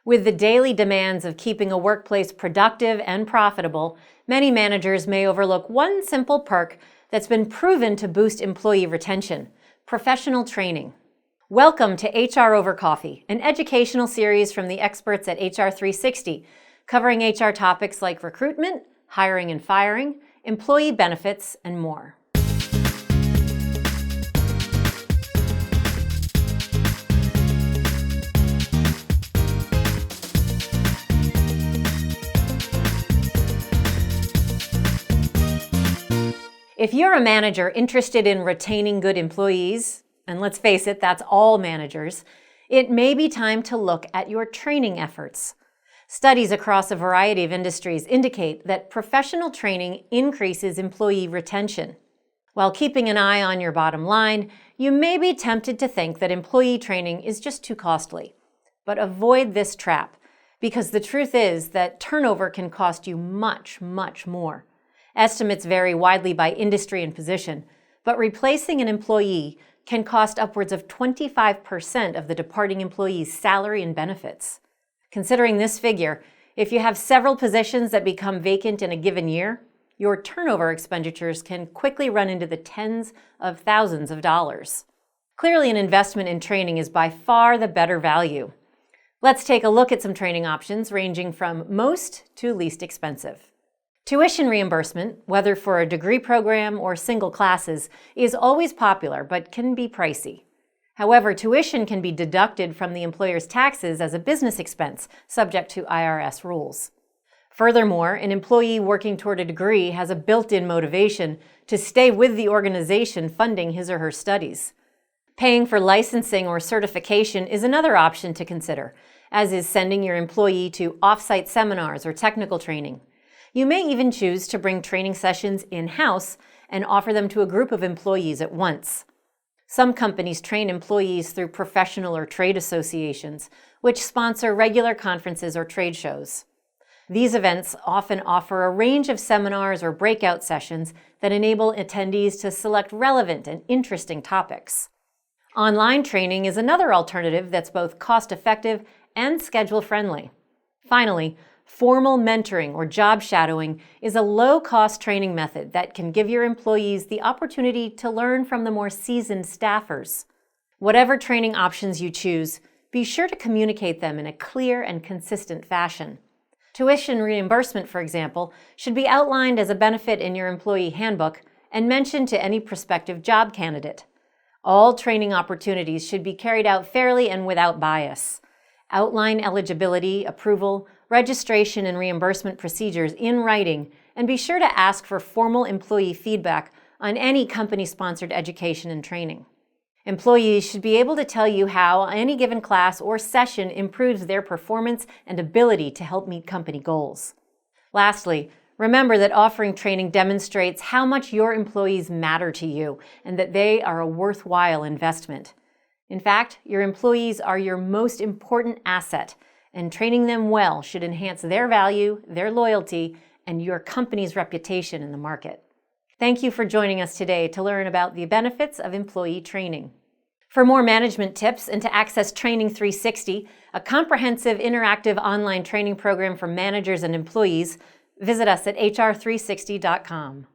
With the daily demands of keeping a workplace productive and profitable, many managers may overlook one simple perk that's been proven to boost employee retention: professional training. Welcome to HR Over Coffee, an educational series from the experts at HR 360, covering HR topics like recruitment, hiring and firing, employee benefits, and more. If you're a manager interested in retaining good employees, and let's face it, that's all managers, it may be time to look at your training efforts. Studies across a variety of industries indicate that professional training increases employee retention. While keeping an eye on your bottom line, you may be tempted to think that employee training is just too costly. But avoid this trap, because the truth is that turnover can cost you much, much more. Estimates vary widely by industry and position, but replacing an employee can cost upwards of 25% of the departing employee's salary and benefits. Considering this figure, if you have several positions that become vacant in a given year, your turnover expenditures can quickly run into the tens of thousands of dollars. Clearly, an investment in training is by far the better value. Let's take a look at some training options ranging from most to least expensive. Tuition reimbursement, whether for a degree program or single classes, is always popular but can be pricey. However, tuition can be deducted from the employer's taxes as a business expense, subject to IRS rules. Furthermore, an employee working toward a degree has a built-in motivation to stay with the organization funding his or her studies. Paying for licensing or certification is another option to consider, as is sending your employee to off-site seminars or technical training. You may even choose to bring training sessions in-house and offer them to a group of employees at once. Some companies train employees through professional or trade associations, which sponsor regular conferences or trade shows. These events often offer a range of seminars or breakout sessions that enable attendees to select relevant and interesting topics. Online training is another alternative that's both cost-effective and schedule-friendly. Finally, formal mentoring or job shadowing is a low-cost training method that can give your employees the opportunity to learn from the more seasoned staffers. Whatever training options you choose, be sure to communicate them in a clear and consistent fashion. Tuition reimbursement, for example, should be outlined as a benefit in your employee handbook and mentioned to any prospective job candidate. All training opportunities should be carried out fairly and without bias. Outline eligibility, approval, registration, and reimbursement procedures in writing, and be sure to ask for formal employee feedback on any company-sponsored education and training. Employees should be able to tell you how any given class or session improves their performance and ability to help meet company goals. Lastly, remember that offering training demonstrates how much your employees matter to you and that they are a worthwhile investment. In fact, your employees are your most important asset, and training them well should enhance their value, their loyalty, and your company's reputation in the market. Thank you for joining us today to learn about the benefits of employee training. For more management tips and to access Training 360, a comprehensive interactive online training program for managers and employees, visit us at hr360.com.